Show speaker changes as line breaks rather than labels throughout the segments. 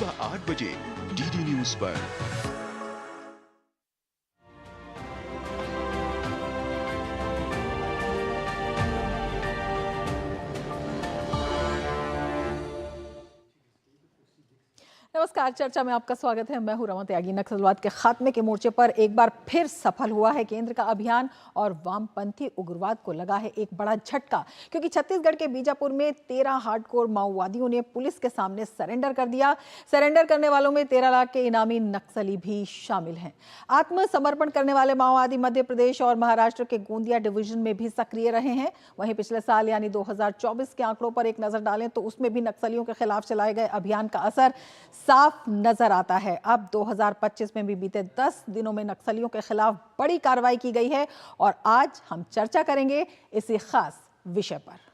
सुबह 8 बजे DD news पर।
नमस्कार, चर्चा में आपका स्वागत है। मैं हूं रमा त्यागी। नक्सलवाद के खात्मे के मोर्चे पर एक बार फिर सफल हुआ है केंद्र का अभियान और वामपंथी उग्रवाद को लगा है एक बड़ा झटका, क्योंकि छत्तीसगढ़ के बीजापुर में 13 हार्डकोर माओवादियों ने पुलिस के सामने सरेंडर कर दिया। सरेंडर करने वालों में 13 लाख के इनामी नक्सली भी शामिल हैं। आत्मसमर्पण करने वाले माओवादी मध्य प्रदेश और महाराष्ट्र के गोंदिया डिवीजन में भी सक्रिय रहे हैं। वहीं पिछले साल यानी 2024 के आंकड़ों पर एक नजर डालें तो उसमें भी नक्सलियों के खिलाफ चलाए गए अभियान का असर साफ नजर आता है। अब 2025 में भी बीते 10 दिनों में नक्सलियों के खिलाफ बड़ी कार्रवाई की गई है और आज हम चर्चा करेंगे इसी खास विषय पर।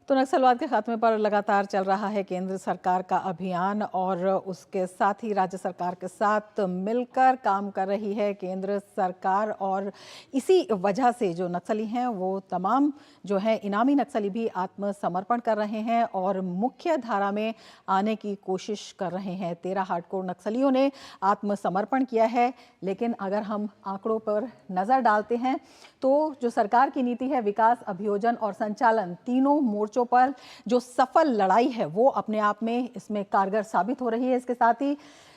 तो नक्सलवाद के खात्मे पर लगातार चल रहा है केंद्र सरकार का अभियान और उसके साथ ही राज्य सरकार के साथ मिलकर काम कर रही है केंद्र सरकार। और इसी वजह से जो नक्सली हैं वो तमाम जो है इनामी नक्सली भी आत्मसमर्पण कर रहे हैं और मुख्य धारा में आने की कोशिश कर रहे हैं। 13 हार्डकोर नक्सलियों ने आत्मसमर्पण किया है, लेकिन अगर हम आंकड़ों पर नज़र डालते हैं तो जो सरकार की नीति है, विकास, अभियोजन और संचालन, तीनों मोर्चों पर जो सफल लड़ाई है वो अपने आप में इसमें कारगर साबित हो रही है। इसके साथ ही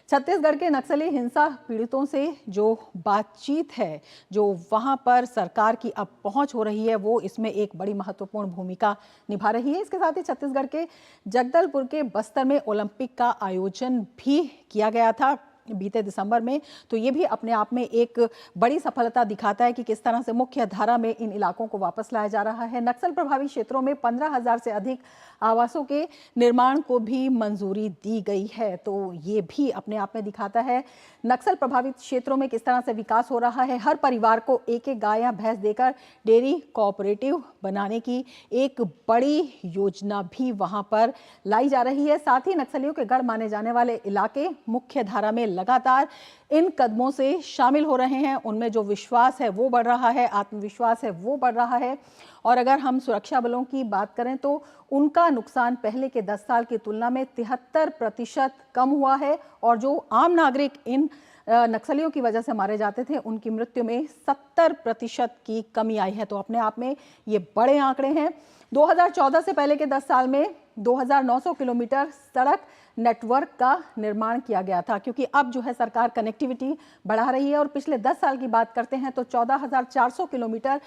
छत्तीसगढ़ के नक्सली हिंसा पीड़ितों से जो बातचीत है, जो वहां पर सरकार की अब पहुंच हो रही है, वो इसमें एक बड़ी महत्वपूर्ण भूमिका निभा रही है। इसके साथ ही छत्तीसगढ़ के जगदलपुर के बस्तर में ओलंपिक का आयोजन भी किया गया था बीते दिसंबर में। तो ये भी अपने आप में एक बड़ी सफलता दिखाता है कि किस तरह से मुख्य धारा में इन इलाकों को वापस लाया जा रहा है। नक्सल प्रभावित क्षेत्रों में 15,000 से अधिक आवासों के निर्माण को भी मंजूरी दी गई है। तो ये भी अपने आप में दिखाता है नक्सल प्रभावित क्षेत्रों में किस तरह से विकास हो रहा है। हर परिवार को एक एक गाय या भैंस देकर डेयरी कोऑपरेटिव बनाने की एक बड़ी योजना भी वहां पर लाई जा रही है। साथ ही नक्सलियों के गढ़ माने जाने वाले इलाके मुख्य धारा में लगातार इन कदमों से शामिल हो रहे हैं। उनमें जो विश्वास है वो बढ़ रहा है, आत्मविश्वास है वो बढ़ रहा है। और अगर हम सुरक्षा बलों की बात करें तो उनका नुकसान पहले के 10 साल की तुलना में 73% कम हुआ है और जो आम नागरिक इन नक्सलियों की वजह से मारे जाते थे उनकी मृत्यु में 70% की कमी आई है। तो अपने आप में ये बड़े आंकड़े हैं। 2014 से पहले के 10 साल में 2,900 किलोमीटर सड़क नेटवर्क का निर्माण किया गया था, क्योंकि अब जो है सरकार कनेक्टिविटी बढ़ा रही है। और पिछले 10 साल की बात करते हैं तो 14,400 किलोमीटर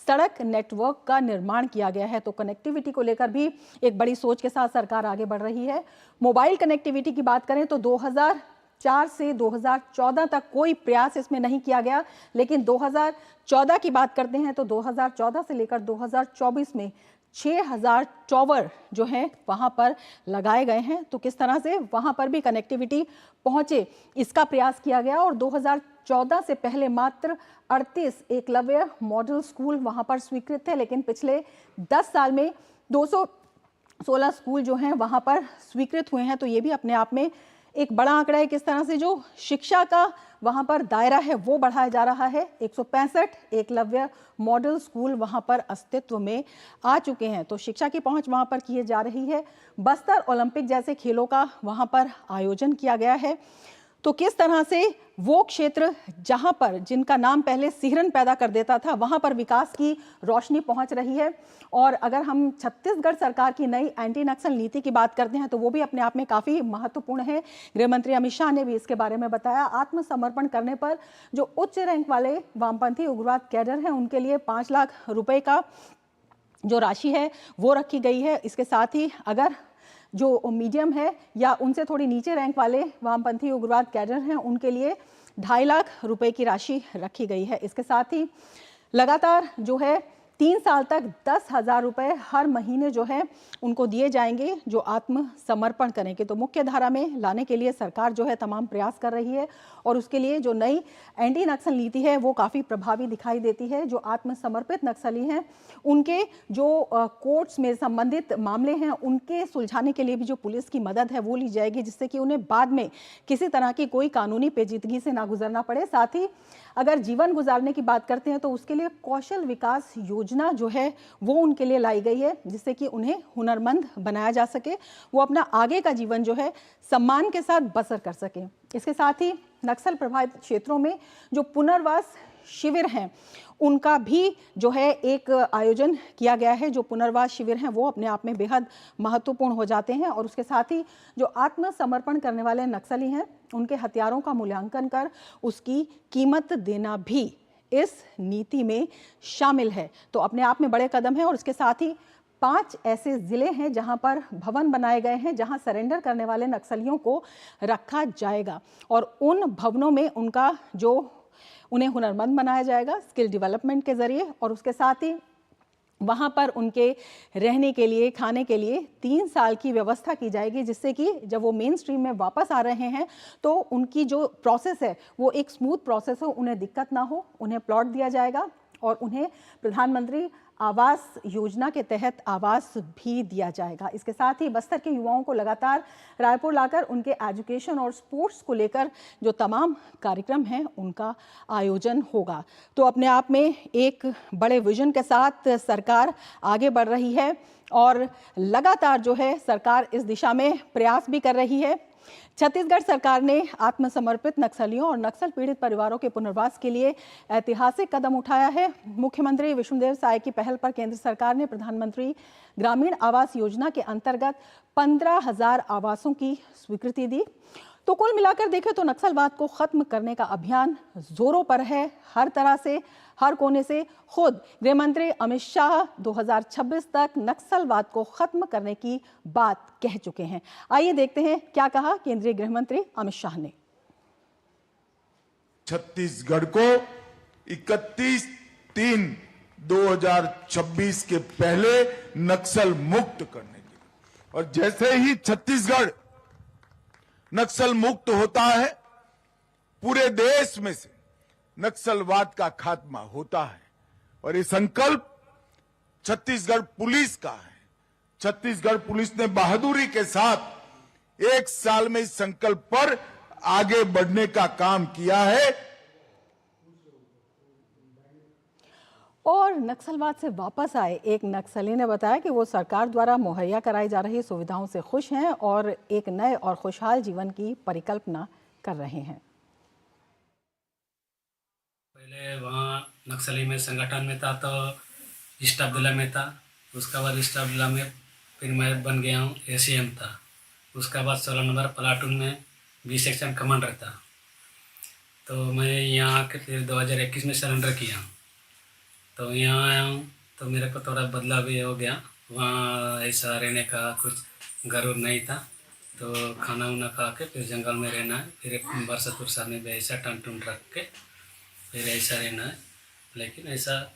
सड़क नेटवर्क का निर्माण किया गया है। तो कनेक्टिविटी को लेकर भी एक बड़ी सोच के साथ सरकार आगे बढ़ रही है। मोबाइल कनेक्टिविटी की बात करें तो 2004 से 2014 तक कोई प्रयास इसमें नहीं किया गया, लेकिन 2014 की बात करते हैं तो 2014 से लेकर 2024 में 6,000 टॉवर जो हैं वहां पर लगाए गए हैं। तो किस तरह से वहां पर भी कनेक्टिविटी पहुंचे इसका प्रयास किया गया। और 2014 से पहले मात्र 38 एकलव्य मॉडल स्कूल वहां पर स्वीकृत थे, लेकिन पिछले 10 साल में 216 स्कूल जो हैं वहां पर स्वीकृत हुए हैं। तो ये भी अपने आप में एक बड़ा आंकड़ा है किस तरह से जो शिक्षा का वहां पर दायरा है वो बढ़ाया जा रहा है। 165 एकलव्य मॉडल स्कूल वहां पर अस्तित्व में आ चुके हैं। तो शिक्षा की पहुंच वहां पर की जा रही है। बस्तर ओलंपिक जैसे खेलों का वहां पर आयोजन किया गया है। तो किस तरह से वो क्षेत्र जहां पर जिनका नाम पहले सिहरन पैदा कर देता था वहां पर विकास की रोशनी पहुंच रही है। और अगर हम छत्तीसगढ़ सरकार की नई एंटी नक्सल नीति की बात करते हैं तो वो भी अपने आप में काफी महत्वपूर्ण है। गृह मंत्री अमित शाह ने भी इसके बारे में बताया। आत्मसमर्पण करने पर जो उच्च रैंक वाले वामपंथी उग्रवाद कैडर हैं उनके लिए 5 लाख रुपए का जो राशि है वो रखी गई है। इसके साथ ही अगर जो मीडियम है या उनसे थोड़ी नीचे रैंक वाले वामपंथी उग्रवाद कैडर हैं उनके लिए 2.5 लाख रुपए की राशि रखी गई है। इसके साथ ही लगातार जो है 3 साल तक 10,000 रुपए हर महीने जो है उनको दिए जाएंगे जो आत्मसमर्पण करेंगे। तो मुख्य धारा में लाने के लिए सरकार जो है तमाम प्रयास कर रही है और उसके लिए जो नई एंटी नक्सल नीति है वो काफ़ी प्रभावी दिखाई देती है। जो आत्मसमर्पित नक्सली हैं उनके जो कोर्ट्स में संबंधित मामले हैं उनके सुलझाने के लिए भी जो पुलिस की मदद है वो ली जाएगी, जिससे कि उन्हें बाद में किसी तरह की कोई कानूनी पेचीदगी से ना गुजरना पड़े। साथ ही अगर जीवन गुजारने की बात करते हैं तो उसके लिए कौशल विकास योजना जो है वो उनके लिए लाई गई है, जिससे कि उन्हें हुनरमंद बनाया जा सके, वो अपना आगे का जीवन जो है सम्मान के साथ बसर कर सकें। इसके साथ ही नक्सल प्रभावित क्षेत्रों में जो पुनर्वास शिविर हैं उनका भी जो है एक आयोजन किया गया है। जो पुनर्वास शिविर हैं वो अपने आप में बेहद महत्वपूर्ण हो जाते हैं और उसके साथ ही जो आत्मसमर्पण करने वाले नक्सली हैं उनके हथियारों का मूल्यांकन कर उसकी कीमत देना भी इस नीति में शामिल है। तो अपने आप में बड़े कदम है। और इसके साथ ही 5 ऐसे जिले हैं जहां पर भवन बनाए गए हैं जहां सरेंडर करने वाले नक्सलियों को रखा जाएगा और उन भवनों में उनका जो उन्हें हुनरमंद बनाया जाएगा स्किल डेवलपमेंट के जरिए, और उसके साथ ही वहाँ पर उनके रहने के लिए, खाने के लिए 3 साल की व्यवस्था की जाएगी, जिससे कि जब वो मेन स्ट्रीम में वापस आ रहे हैं तो उनकी जो प्रोसेस है वो एक स्मूथ प्रोसेस हो, उन्हें दिक्कत ना हो। उन्हें प्लॉट दिया जाएगा और उन्हें प्रधानमंत्री आवास योजना के तहत आवास भी दिया जाएगा। इसके साथ ही बस्तर के युवाओं को लगातार रायपुर लाकर उनके एजुकेशन और स्पोर्ट्स को लेकर जो तमाम कार्यक्रम हैं उनका आयोजन होगा। तो अपने आप में एक बड़े विजन के साथ सरकार आगे बढ़ रही है और लगातार जो है सरकार इस दिशा में प्रयास भी कर रही है। छत्तीसगढ़ सरकार ने आत्मसमर्पित नक्सलियों और नक्सल पीड़ित परिवारों के पुनर्वास के लिए ऐतिहासिक कदम उठाया है। मुख्यमंत्री विष्णुदेव साय की पहल पर केंद्र सरकार ने प्रधानमंत्री ग्रामीण आवास योजना के अंतर्गत 15,000 आवासों की स्वीकृति दी। तो कुल मिलाकर देखें तो नक्सलवाद को खत्म करने का अभियान जोरों पर है। हर तरह से, हर कोने से खुद गृह मंत्री अमित शाह 2026 तक नक्सलवाद को खत्म करने की बात कह चुके हैं। आइए देखते हैं क्या कहा केंद्रीय गृह मंत्री अमित शाह ने।
छत्तीसगढ़ को 31/3/2026 के पहले नक्सल मुक्त करने के लिए, और जैसे ही छत्तीसगढ़ नक्सल मुक्त होता है पूरे देश में से नक्सलवाद का खात्मा होता है। और ये संकल्प छत्तीसगढ़ पुलिस का है। छत्तीसगढ़ पुलिस ने बहादुरी के साथ 1 साल में इस संकल्प पर आगे बढ़ने का काम किया है।
और नक्सलवाद से वापस आए एक नक्सली ने बताया कि वो सरकार द्वारा मुहैया कराई जा रही सुविधाओं से खुश हैं और एक नए और खुशहाल जीवन की परिकल्पना कर रहे हैं।
पहले वहाँ नक्सली में संगठन में था तो स्टाफ जिला में था, उसके बाद स्टाफ जिला में फिर मैं बन गया हूँ ACM था। उसके बाद 16 नंबर प्लाटून में B सेक्शन कमांडर था। तो मैं यहाँ आके फिर 2021 में सरेंडर किया। तो यहाँ आया हूँ तो मेरे को थोड़ा बदलाव भी हो गया। वहाँ ऐसा रहने का कुछ घर नहीं था, तो खाना वाना खा के फिर जंगल में रहना है, फिर बरसात उरसात में भी ऐसा टन टून रख के फिर ऐसा रहना है। लेकिन ऐसा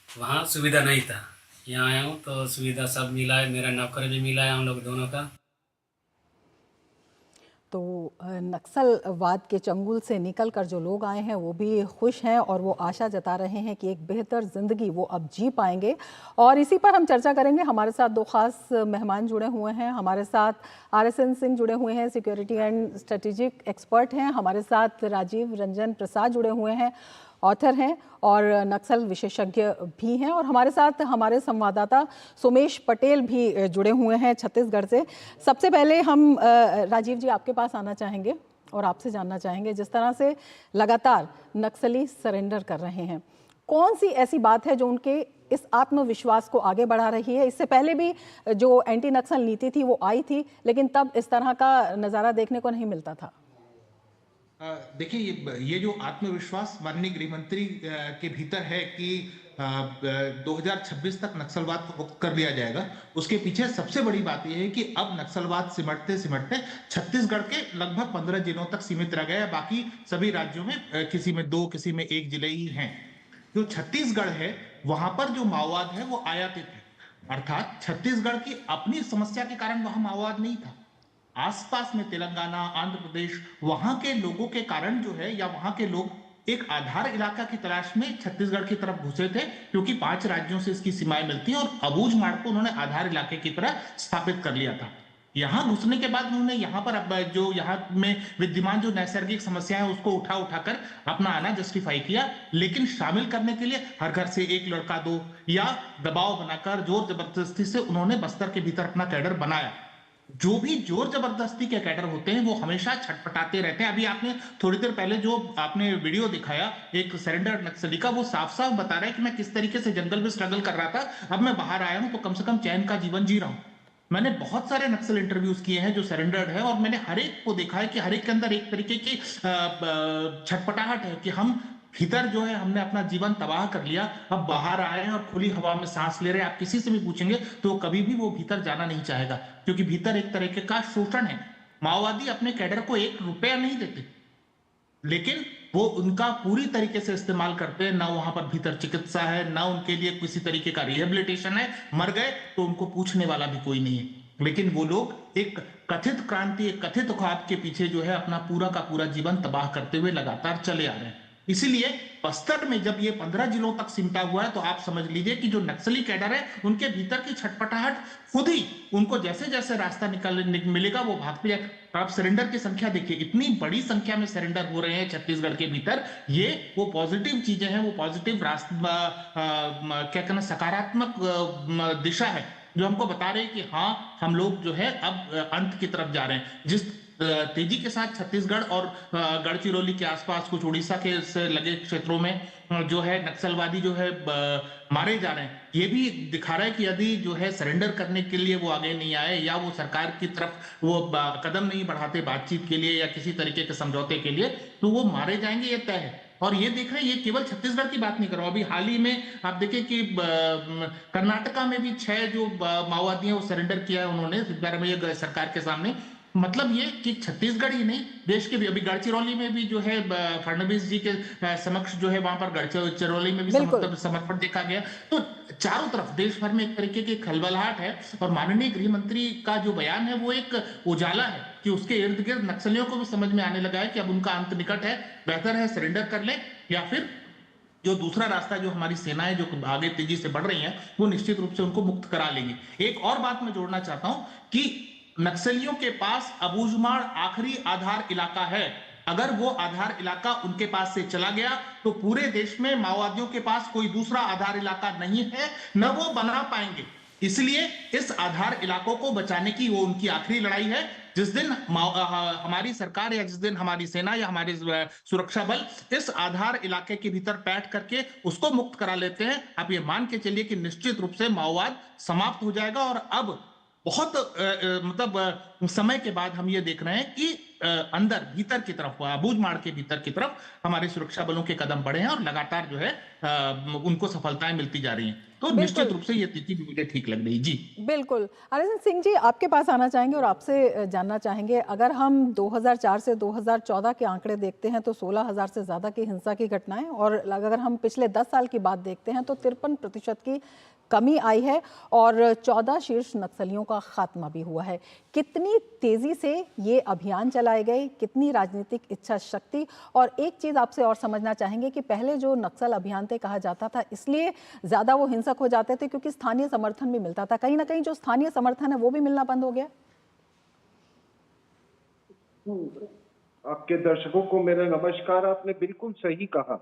वहाँ सुविधा नहीं था। यहाँ आया हूँ तो सुविधा सब मिला है, मेरा नौकर भी मिला है हम लोग दोनों का।
तो नक्सलवाद के चंगुल से निकलकर जो लोग आए हैं वो भी खुश हैं और वो आशा जता रहे हैं कि एक बेहतर ज़िंदगी वो अब जी पाएंगे। और इसी पर हम चर्चा करेंगे। हमारे साथ 2 खास मेहमान जुड़े हुए हैं। हमारे साथ RSN सिंह जुड़े हुए हैं, सिक्योरिटी एंड स्ट्रेटेजिक एक्सपर्ट हैं। हमारे साथ राजीव रंजन प्रसाद जुड़े हुए हैं, ऑथर हैं और नक्सल विशेषज्ञ भी हैं। और हमारे साथ हमारे संवाददाता सोमेश पटेल भी जुड़े हुए हैं छत्तीसगढ़ से। सबसे पहले हम राजीव जी आपके पास आना चाहेंगे और आपसे जानना चाहेंगे, जिस तरह से लगातार नक्सली सरेंडर कर रहे हैं, कौन सी ऐसी बात है जो उनके इस आत्मविश्वास को आगे बढ़ा रही है? इससे पहले भी जो एंटी नक्सल नीति थी वो आई थी, लेकिन तब इस तरह का नज़ारा देखने को नहीं मिलता था।
देखिए, ये जो आत्मविश्वास माननीय गृह मंत्री के भीतर है कि 2026 तक नक्सलवाद को मुक्त कर दिया जाएगा, उसके पीछे सबसे बड़ी बात यह है कि अब नक्सलवाद सिमटते सिमटते छत्तीसगढ़ के लगभग 15 जिलों तक सीमित रह गया। बाकी सभी राज्यों में किसी में 2, किसी में 1 जिले ही हैं। जो छत्तीसगढ़ है वहां पर जो माओवाद है वो आयातित है, अर्थात छत्तीसगढ़ की अपनी समस्या के कारण वहां माओवाद नहीं था। आसपास में तेलंगाना, आंध्र प्रदेश, वहां के लोगों के कारण जो है, या वहां के लोग एक आधार इलाका की तलाश में छत्तीसगढ़ की तरफ घुसे थे, क्योंकि 5 राज्यों से इसकी सीमाएं मिलती हैं, और अबूझमाड़ को उन्होंने आधार इलाके की तरह स्थापित कर लिया था। यहां घुसने के बाद उन्होंने यहां पर अब जो यहां में विद्यमान जो नैसर्गिक समस्या है उसको उठाकर अपना आना जस्टिफाई किया, लेकिन शामिल करने के लिए हर घर से एक लड़का दो या दबाव बनाकर जोर जबरदस्ती से उन्होंने बस्तर के भीतर अपना कैडर बनाया। जो भी जोर जबरदस्ती के कैडर होते हैं वो हमेशा छटपटाते रहते हैं। अभी आपने थोड़ी देर पहले जो आपने वीडियो दिखाया एक सरेंडर नक्सली का, वो साफ साफ बता रहा है कि मैं किस तरीके से जंगल में स्ट्रगल कर रहा था, अब मैं बाहर आया हूं तो कम से कम चैन का जीवन जी रहा हूं। मैंने बहुत सारे नक्सल इंटरव्यूज किए हैं जो सरेंडर्ड है, और मैंने हर एक को देखा है कि हर एक के अंदर एक तरीके की छटपटाहट है कि हम भीतर जो है हमने अपना जीवन तबाह कर लिया, अब बाहर आए हैं और खुली हवा में सांस ले रहे हैं। आप किसी से भी पूछेंगे तो कभी भी वो भीतर जाना नहीं चाहेगा, क्योंकि भीतर एक तरीके का शोषण है। माओवादी अपने कैडर को 1 रुपया नहीं देते, लेकिन वो उनका पूरी तरीके से इस्तेमाल करते हैं। ना वहां पर भीतर चिकित्सा है, ना उनके लिए किसी तरीके का रिहेबिलिटेशन है। मर गए तो उनको पूछने वाला भी कोई नहीं है, लेकिन वो लोग एक कथित क्रांति, एक कथित ख्वाब के पीछे जो है अपना पूरा का पूरा जीवन तबाह करते हुए लगातार चले आ रहे हैं। इसीलिए बस्तर में जब ये 15 जिलों तक सिमटा हुआ है, तो आप समझ लीजिए कि जो नक्सली कैडर है उनके भीतर की छटपटाहट खुद ही उनको जैसे जैसे रास्ता मिलेगा वो भागते जाए। आप सरेंडर की संख्या देखिए, इतनी बड़ी संख्या में सरेंडर हो रहे हैं छत्तीसगढ़ के भीतर। ये वो पॉजिटिव चीजें हैं, वो पॉजिटिव रास्ता, क्या कहना, सकारात्मक दिशा है जो हमको बता रहे हैं कि हाँ हम लोग जो है अब अंत की तरफ जा रहे हैं। जिस तेजी के साथ छत्तीसगढ़ और गढ़चिरौली के आसपास कुछ उड़ीसा के से लगे क्षेत्रों में जो है नक्सलवादी जो है मारे जा रहे हैं, ये भी दिखा रहा है कि यदि जो है सरेंडर करने के लिए वो आगे नहीं आए, या वो सरकार की तरफ वो कदम नहीं बढ़ाते बातचीत के लिए या किसी तरीके के समझौते के लिए, तो वो मारे जाएंगे, ये तय है। और ये देख रहे हैं, ये केवल छत्तीसगढ़ की बात नहीं कर रहा हूं, अभी हाल ही में आप देखिए कि कर्नाटका में भी 6 जो माओवादी हैं वो सरेंडर किया है उन्होंने सिद्धरामैया सरकार के सामने। मतलब ये कि छत्तीसगढ़ ही नहीं, देश के भी, अभी गढ़चिरौली में भी जो है फडणवीस जी के समक्ष जो है वहां पर गढ़चिरौली में भी समर्पण देखा गया। तो चारों तरफ देश भर में एक तरीके की खलबलाहट है, और माननीय गृह मंत्री का जो बयान है वो एक उजाला है कि उसके इर्द गिर्द नक्सलियों को भी समझ में आने लगा है कि अब उनका अंत निकट है, बेहतर है सरेंडर कर ले, या फिर जो दूसरा रास्ता जो हमारी सेनाएं जो आगे तेजी से बढ़ रही हैं वो निश्चित रूप से उनको मुक्त करा लेंगी। एक और बात मैं जोड़ना चाहता हूं कि नक्सलियों के पास अबूझमाड़ आखिरी आधार इलाका है। अगर वो आधार इलाका उनके पास से चला गया तो पूरे देश में माओवादियों के पास कोई दूसरा आधार इलाका नहीं है, न वो बना पाएंगे। इसलिए इस आधार इलाकों को बचाने की वो उनकी आखिरी लड़ाई है। जिस दिन हमारी सरकार या जिस दिन हमारी सेना या हमारे सुरक्षा बल इस आधार इलाके के भीतर बैठ करके उसको मुक्त करा लेते हैं, आप ये मान के चलिए कि निश्चित रूप से माओवाद समाप्त हो जाएगा। और अब बहुत मतलब समय के बाद हम ये देख रहे हैं कि अंदर भीतर की तरफ, अबूझमाड़ के भीतर की तरफ हमारे सुरक्षा बलों के कदम बढ़े हैं, और लगातार जो है उनको सफलताएं मिलती जा रही हैं। तो निश्चित रूप से ये तिथि भी मुझे ठीक लग रही। जी
बिल्कुल। अरिजित सिंह जी, आपके पास आना चाहेंगे और आपसे जानना चाहेंगे, अगर हम 2004 से 2014 के आंकड़े देखते हैं तो 16,000 से ज़्यादा की हिंसा की घटनाएं, और अगर हम पिछले 10 साल की बात देखते हैं तो 53% की कमी आई है, और 14 शीर्ष नक्सलियों का खात्मा भी हुआ है। कितनी तेजी से ये अभियान चलाए गए, कितनी राजनीतिक इच्छा शक्ति। और एक चीज आपसे और समझना चाहेंगे कि पहले जो नक्सल अभियान थे कहा जाता था इसलिए ज्यादा वो हिंसक हो जाते थे क्योंकि स्थानीय समर्थन भी मिलता था, कहीं ना कहीं जो स्थानीय समर्थन है वो भी मिलना बंद हो गया।
आपके दर्शकों को मेरा नमस्कार। आपने बिल्कुल सही कहा,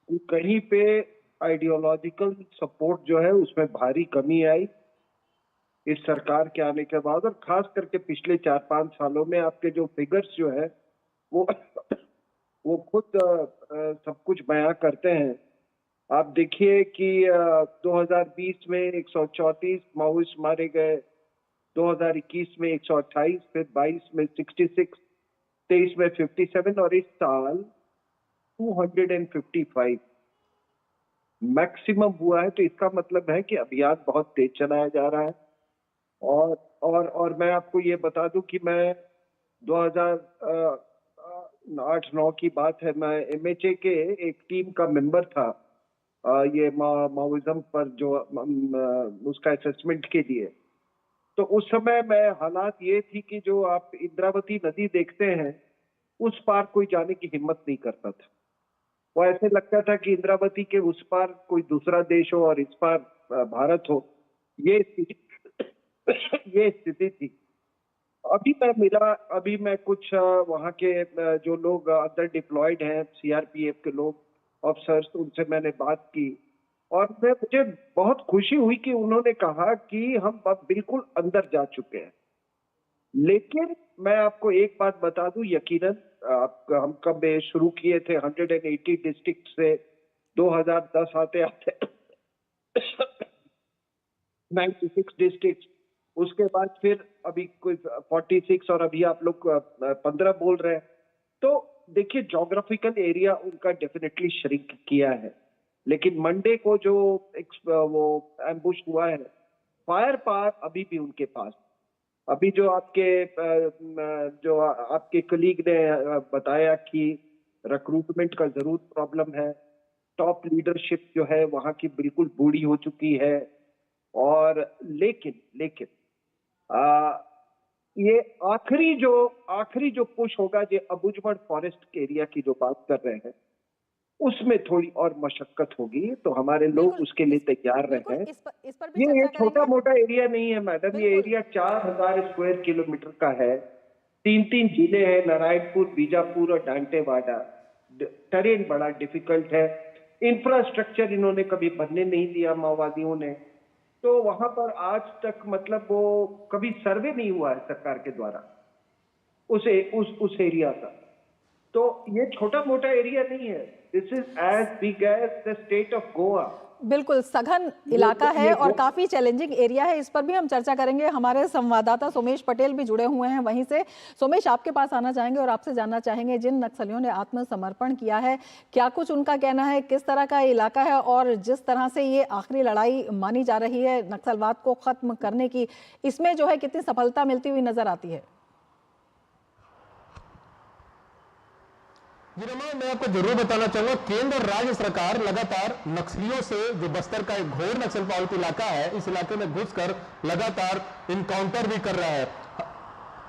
कहीं पे आइडियोलॉजिकल सपोर्ट जो है उसमें भारी कमी आई इस सरकार के आने के बाद, और खास करके पिछले 4-5 सालों में आपके जो फिगर्स जो है वो खुद सब कुछ बयां करते हैं। आप देखिए कि 2020 में 134 माओइस्ट मारे गए, 2021 में 128, फिर 22 में 66, 23 में 57, और इस साल 255 मैक्सिमम हुआ है। तो इसका मतलब है कि अभियान बहुत तेज चलाया जा रहा है। और मैं आपको ये बता दूं कि मैं 2008-9 की बात है, मैं MHA के एक टीम का मेंबर था ये माओइज्म पर जो उसका असेसमेंट के लिए। तो उस समय में हालात ये थी कि जो आप इंद्रावती नदी देखते हैं उस पार कोई जाने की हिम्मत नहीं करता था। वो ऐसे लगता था कि इंद्रावती के उस पार कोई दूसरा देश हो और इस पार भारत हो। ये स्थिति थी। अभी मैं कुछ वहाँ के जो लोग अंदर डिप्लॉयड हैं, सीआरपीएफ के लोग, ऑफिसर्स, उनसे मैंने बात की और मुझे बहुत खुशी हुई कि उन्होंने कहा कि हम अब बिल्कुल अंदर जा चुके हैं। लेकिन मैं आपको एक बात बता दूं, यकीनन हम कब शुरू किए थे 180 डिस्ट्रिक्ट से 2010 आते आते 96 डिस्ट्रिक्ट, उसके बाद फिर अभी कोई 46 और अभी आप लोग 15 बोल रहे हैं। तो देखिए ज्योग्राफिकल एरिया उनका डेफिनेटली श्रिंक किया है, लेकिन मंडे को जो वो एम्बुश हुआ है, फायर पावर अभी भी उनके पास। अभी जो आपके कलीग ने बताया कि रिक्रूटमेंट का जरूर प्रॉब्लम है, टॉप लीडरशिप जो है वहां की बिल्कुल बूढ़ी हो चुकी है। और लेकिन ये आखिरी जो पुश होगा, जो अबुझमाड़ फॉरेस्ट एरिया की जो बात कर रहे हैं, उसमें थोड़ी और मशक्कत होगी, तो हमारे लोग उसके लिए तैयार रहे हैं।
इस पर भी
ये छोटा मोटा एरिया नहीं है मैडम, ये एरिया 4000 स्क्वायर किलोमीटर का है। 3 जिले हैं, नारायणपुर, बीजापुर और दांतेवाड़ा। टेरेन बड़ा डिफिकल्ट है। इंफ्रास्ट्रक्चर इन्होंने कभी बनने नहीं दिया माओवादियों ने, तो वहां पर आज तक मतलब वो कभी सर्वे नहीं हुआ है सरकार के द्वारा उस एरिया का। तो ये छोटा मोटा एरिया नहीं है, this is as big as the state of Goa.
बिल्कुल सघन इलाका है और काफी चैलेंजिंग एरिया है। इस पर भी हम चर्चा करेंगे। हमारे संवाददाता सोमेश पटेल भी जुड़े हुए हैं वहीं से। सोमेश, आपके पास आना चाहेंगे और आपसे जानना चाहेंगे, जिन नक्सलियों ने आत्मसमर्पण किया है, क्या कुछ उनका कहना है, किस तरह का इलाका है और जिस तरह से ये आखिरी लड़ाई मानी जा रही है नक्सलवाद को खत्म करने की, इसमें जो है कितनी सफलता मिलती हुई नजर आती है?
जी रमा, मैं आपको जरूर बताना चाहूंगा, केंद्र और राज्य सरकार लगातार नक्सलियों से, जो बस्तर का एक घोर नक्सल प्रभावित इलाका है, इस इलाके में घुसकर लगातार इनकाउंटर भी कर रहा है।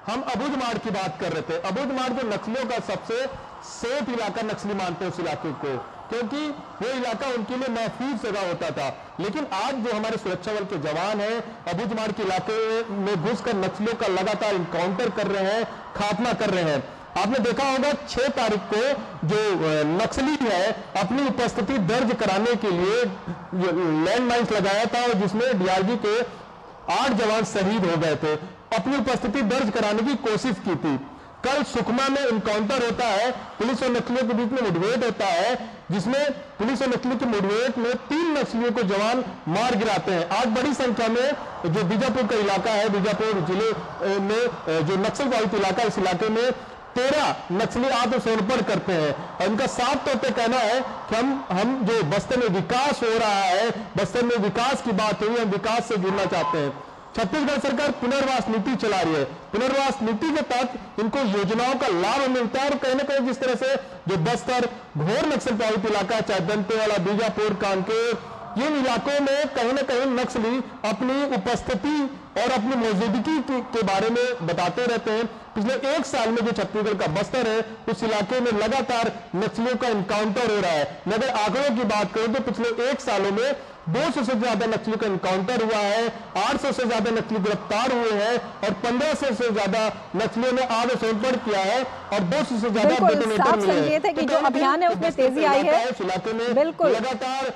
हम अबुझमाड़ की बात कर रहे थे। अबुझमाड़ जो नक्सलियों का सबसे सेफ इलाका नक्सली मानते हैं उस इलाके को, क्योंकि वो इलाका उनके लिए महफूज जगह होता था। लेकिन आज जो हमारे सुरक्षा बल के जवान हैं, अबुझमाड़ के इलाके में घुसकर नक्सलियों का लगातार इनकाउंटर कर रहे हैं, खात्मा कर रहे हैं। आपने देखा होगा 6 तारीख को जो नक्सली है अपनी उपस्थिति दर्ज कराने के लिए लैंडमाइंस लगाया था और जिसमें डीआरजी के 8 जवान शहीद हो गए थे, अपनी उपस्थिति दर्ज कराने की कोशिश की थी। कल सुकमा में इनकाउंटर होता है, पुलिस और नक्सलियों के बीच में मुठभेड़ होता है, जिसमें पुलिस और नक्सलियों की मुठभेड़ में 3 नक्सलियों को जवान मार गिराते हैं। आज बड़ी संख्या में जो बीजापुर का इलाका है, बीजापुर जिले में जो नक्सल प्रभावित इलाका, इस इलाके में 13 नक्सली आत्मसमर्पण करते हैं और इनका साफ तौर पे कहना है कि हम जो बस्तर में विकास हो रहा है, बस्तर में विकास की बात हुई, हम विकास से जुड़ना चाहते हैं। छत्तीसगढ़ सरकार पुनर्वास नीति चला रही है। पुनर्वास नीति के तहत इनको योजनाओं का लाभ मिलता है और कहीं ना कहीं जिस तरह से जो बस्तर घोर नक्सल प्रभावित इलाका है, चाहे दंतेवाड़ा, बीजापुर, कांकेर, इन इलाकों में कहीं ना कहीं नक्सली अपनी उपस्थिति और अपनी मौजूदगी के बारे में बताते रहते हैं। पिछले 1 साल में जो छत्तीसगढ़ का बस्तर है, उस इलाके में लगातार नक्सलियों का इनकाउंटर हो रहा है। मैं अगर आंकड़ों की बात करूं तो पिछले 1 सालों में 200 से ज्यादा नक्सलियों का इनकाउंटर हुआ है, 800 से ज्यादा नक्सली गिरफ्तार हुए हैं और 1500 से ज्यादा नक्सलियों ने आत्मसमर्पण किया है और 200 से ज्यादा डेटोनेटर मिले हैं।
संकेत है कि जो अभियान है उसमें तेजी आई है।
इस इलाके में
बिल्कुल
लगातार।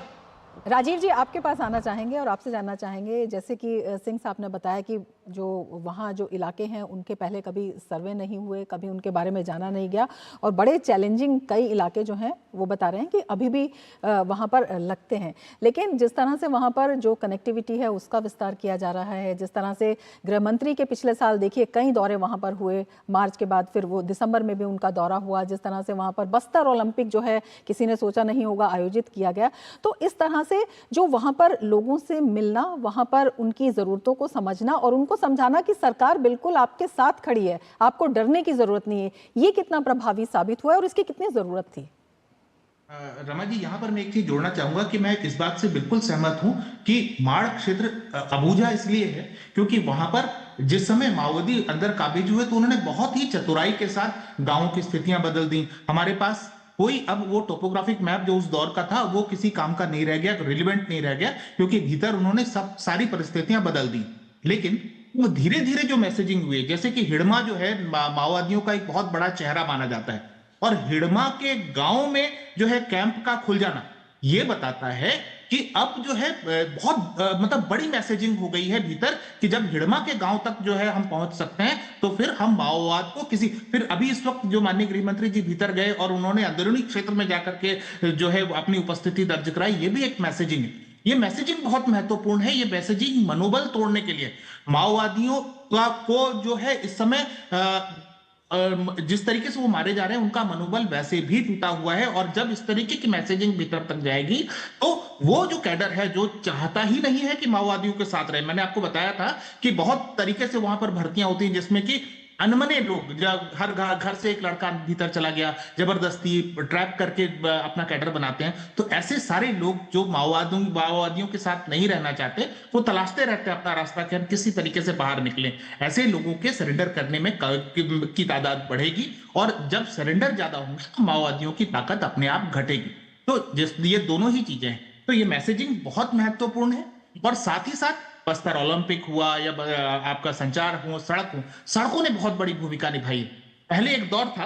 राजीव जी, आपके पास आना चाहेंगे और आपसे जानना चाहेंगे, जैसे कि सिंह साहब ने बताया कि जो वहाँ जो इलाके हैं उनके पहले कभी सर्वे नहीं हुए, कभी उनके बारे में जाना नहीं गया और बड़े चैलेंजिंग कई इलाके जो हैं वो बता रहे हैं कि अभी भी वहाँ पर लगते हैं। लेकिन जिस तरह से वहाँ पर जो कनेक्टिविटी है उसका विस्तार किया जा रहा है, जिस तरह से गृह मंत्री के पिछले साल देखिए कई दौरे वहाँ पर हुए, मार्च के बाद फिर वो दिसंबर में भी उनका दौरा हुआ, जिस तरह से वहाँ पर बस्तर ओलंपिक जो है किसी ने सोचा नहीं होगा आयोजित किया गया। तो इस तरह से जो वहां पर लोगों से मिलना, वहां पर उनकी जरूरतों को समझना और उनको समझाना कि सरकार बिल्कुल आपके साथ खड़ी है, आपको डरने की जरूरत नहीं है, ये कितना प्रभावी साबित हुआ है और इसकी कितनी जरूरत थी?
रमा जी, यहाँ पर मैं एक चीज जोड़ना चाहूंगा कि मैं इस बात से बिल्कुल सहमत हूं कि माड़ क्षेत्र अबूझा इसलिए है क्योंकि वहां पर जिस समय माओवादी अंदर काबिज हुए तो उन्होंने बहुत ही चतुराई के साथ गांवों की स्थितियां बदल दी। हमारे पास कोई अब वो टोपोग्राफिक मैप जो उस दौर का था वो किसी काम का नहीं रह गया, रिलेवेंट नहीं रह गया, क्योंकि भीतर उन्होंने सब सारी परिस्थितियां बदल दी। लेकिन वो धीरे धीरे जो मैसेजिंग हुई, जैसे कि हिड़मा जो है माओवादियों का एक बहुत बड़ा चेहरा माना जाता है, और हिड़मा के गांव में जो है कैंप का खुल जाना, ये बताता है कि अब जो है बहुत मतलब बड़ी मैसेजिंग हो गई है भीतर, कि जब हिड़मा के गांव तक जो है हम पहुंच सकते हैं तो फिर हम माओवाद को किसी, फिर अभी इस वक्त जो माननीय गृह मंत्री जी भीतर गए और उन्होंने अंदरूनी क्षेत्र में जाकर के जो है अपनी उपस्थिति दर्ज कराई, ये भी एक मैसेजिंग है। ये मैसेजिंग बहुत महत्वपूर्ण है। ये मैसेजिंग मनोबल तोड़ने के लिए माओवादियों का को जो है इस समय जिस तरीके से वो मारे जा रहे हैं उनका मनोबल वैसे भी टूटा हुआ है, और जब इस तरीके की मैसेजिंग भीतर तक जाएगी तो वो जो कैडर है जो चाहता ही नहीं है कि माओवादियों के साथ रहे, मैंने आपको बताया था कि बहुत तरीके से वहां पर भर्तियां होती हैं जिसमें कि अनमने लोग, जब हर घर से एक लड़का भीतर चला गया, जबरदस्ती ट्रैप करके अपना कैडर बनाते हैं, तो ऐसे सारे लोग जो माओवादियों के साथ नहीं रहना चाहते वो तलाशते रहते हैं अपना रास्ता कि हम किसी तरीके से बाहर निकलें। ऐसे लोगों के सरेंडर करने में की तादाद बढ़ेगी, और जब सरेंडर ज्यादा होंगे तो माओवादियों की ताकत अपने आप घटेगी। तो ये दोनों ही चीजें हैं, तो ये मैसेजिंग बहुत महत्वपूर्ण है। और साथ ही साथ बस्तर ओलंपिक हुआ या आपका संचार हो, सड़कों ने बहुत बड़ी भूमिका निभाई है। पहले एक दौर था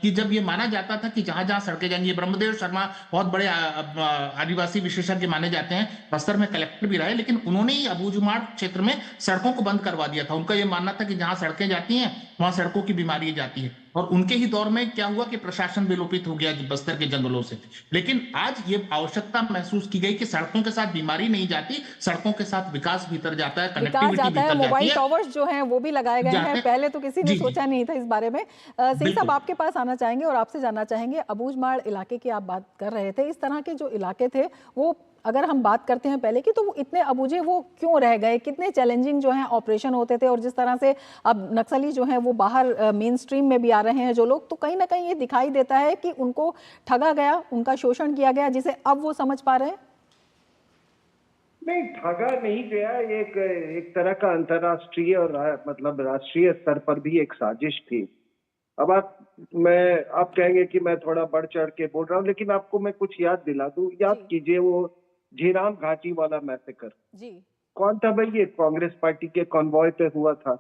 कि जब ये माना जाता था कि जहां जहां सड़कें जाएंगी, ब्रह्मदेव शर्मा बहुत बड़े आदिवासी विशेषज्ञ माने जाते हैं, बस्तर में कलेक्टर भी रहे, लेकिन उन्होंने ही अबूझमाड़ क्षेत्र में सड़कों को बंद करवा दिया था। उनका यह मानना था कि जहां सड़कें जाती हैं वहां सड़कों की बीमारी जाती है, और उनके ही दौर में क्या हुआ कि प्रशासन विलोपित हो गया बस्तर के जंगलों से। लेकिन आज ये आवश्यकता महसूस की गई कि सड़कों के साथ बीमारी नहीं जाती, सड़कों के साथ विकास भीतर जाता है, कनेक्टिविटी भीतर जाती है।
मोबाइल टावर्स जो हैं वो भी लगाए गए हैं, पहले तो किसी ने सोचा नहीं था इस बारे में। सिंह साहब, आपके पास आना चाहेंगे और आपसे जानना चाहेंगे, अबूझमाड़ इलाके की आप बात कर रहे थे, इस तरह के जो इलाके थे वो अगर हम बात करते हैं पहले की, तो वो इतने अबूझे वो क्यों रह गए, कितने चैलेंजिंग जो हैं ऑपरेशन होते थे, और जिस तरह से अब नक्सली जो हैं वो बाहर मेन स्ट्रीम में भी आ रहे हैं जो लोग, तो कहीं ना कहीं ये दिखाई देता है कि उनको ठगा गया, उनका शोषण किया गया, जिसे अब वो समझ पा रहे हैं।
नहीं, ठगा नहीं गया, एक तरह का अंतर्राष्ट्रीय और मतलब राष्ट्रीय स्तर पर भी एक साजिश थी। अब आप कहेंगे कि मैं थोड़ा बढ़ चढ़ के बोल रहा हूँ, लेकिन आपको मैं कुछ याद दिला दूं। याद कीजिए वो झीराम घाटी वाला मैसेकर जी, कौन था भाई? ये कांग्रेस पार्टी के कॉन्वॉय पे हुआ था।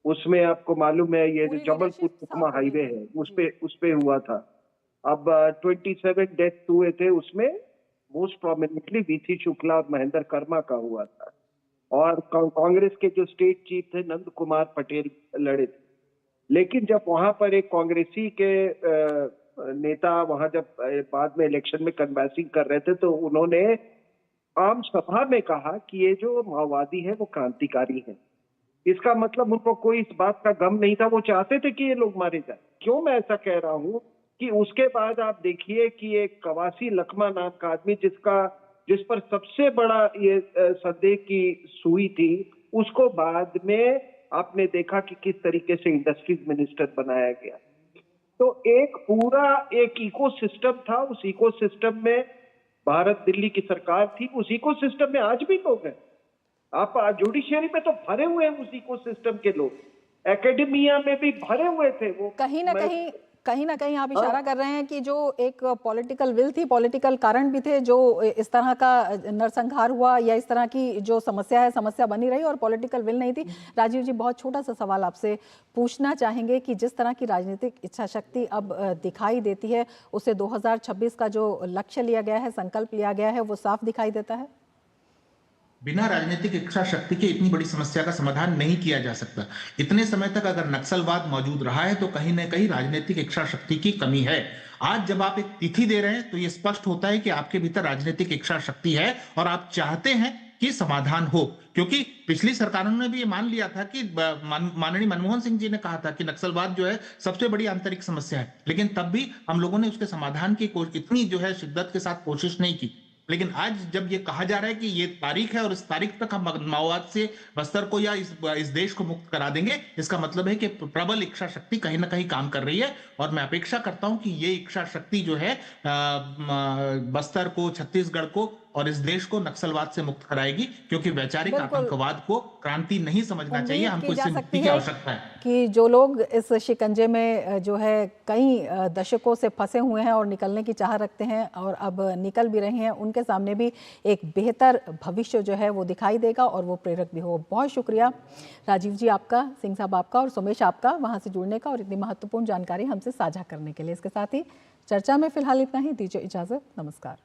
उसमें आपको मालूम है ये जो जबलपुर सुकमा हाईवे है उस पे हुआ था। अब 27 डेथ हुए थे उसमें, मोस्ट प्रोमिनेंटली वीसी शुक्ला और महेंद्र कर्मा का हुआ था, और कांग्रेस के जो स्टेट चीफ थे नंद कुमार पटेल लड़े थे। लेकिन जब वहां पर एक कांग्रेसी के नेता वहां जब बाद में इलेक्शन में कन्वेंसिंग कर रहे थे, तो उन्होंने आम सभा में कहा कि ये जो माओवादी है वो क्रांतिकारी है। इसका मतलब उनको कोई इस बात का गम नहीं था, वो चाहते थे कि ये लोग मारे जाए। क्यों मैं ऐसा कह रहा हूं कि उसके बाद आप देखिए कि एक कवासी लखमा नाम का आदमी जिस पर सबसे बड़ा ये संदेह की सुई थी, उसको बाद में आपने देखा कि किस तरीके से इंडस्ट्रीज मिनिस्टर बनाया गया। तो एक पूरा एक इकोसिस्टम था, उस इकोसिस्टम में भारत दिल्ली की सरकार थी, उस इकोसिस्टम में आज भी लोग हैं। आप जुडिशियरी में तो भरे हुए हैं उस इकोसिस्टम के लोग, एकेडमिया में भी भरे हुए थे वो।
कहीं ना कहीं आप इशारा कर रहे हैं कि जो एक पॉलिटिकल विल थी, पॉलिटिकल कारण भी थे, जो इस तरह का नरसंहार हुआ या इस तरह की जो समस्या बनी रही, और पॉलिटिकल विल नहीं थी। राजीव जी, बहुत छोटा सा सवाल आपसे पूछना चाहेंगे कि जिस तरह की राजनीतिक इच्छा शक्ति अब दिखाई देती है, उससे 2026 का जो लक्ष्य लिया गया है, संकल्प लिया गया है, वो साफ दिखाई देता है।
बिना राजनीतिक इच्छा शक्ति के इतनी बड़ी समस्या का समाधान नहीं किया जा सकता। इतने समय तक अगर नक्सलवाद मौजूद रहा है तो कहीं ना कहीं राजनीतिक इच्छा शक्ति की कमी है। आज जब आप एक तिथि दे रहे हैं तो यह स्पष्ट होता है कि आपके भीतर राजनीतिक इच्छा शक्ति है और आप चाहते हैं कि समाधान हो। क्योंकि पिछली सरकारों ने भी ये मान लिया था कि माननीय मनमोहन सिंह जी ने कहा था कि नक्सलवाद जो है सबसे बड़ी आंतरिक समस्या है, लेकिन तब भी हम लोगों ने उसके समाधान की इतनी जो है शिद्दत के साथ कोशिश नहीं की। लेकिन आज जब ये कहा जा रहा है कि ये तारीख है और इस तारीख तक हम माओवाद से बस्तर को या इस देश को मुक्त करा देंगे, इसका मतलब है कि प्रबल इच्छा शक्ति कहीं ना कहीं काम कर रही है। और मैं अपेक्षा करता हूं कि ये इच्छा शक्ति जो है बस्तर को, छत्तीसगढ़ को और इस देश को नक्सलवाद से मुक्त कराएगी, क्योंकि वैचारिक
बिल्कुल।
आतंकवाद को क्रांति नहीं समझना चाहिए,
उम्मीद
हमको
की जा
इससे
सकती
मुक्ति की
है
आवश्यकता है।
कि जो लोग इस शिकंजे में जो है कई दशकों से फंसे हुए हैं और निकलने की चाह रखते हैं और अब निकल भी रहे हैं, उनके सामने भी एक बेहतर भविष्य जो है वो दिखाई देगा और वो प्रेरक भी हो। बहुत शुक्रिया राजीव जी आपका, सिंह साहब आपका और सुमेश आपका वहाँ से जुड़ने का और इतनी महत्वपूर्ण जानकारी हमसे साझा करने के लिए। इसके साथ ही चर्चा में फिलहाल इतना ही, दीजिए इजाज़त, नमस्कार।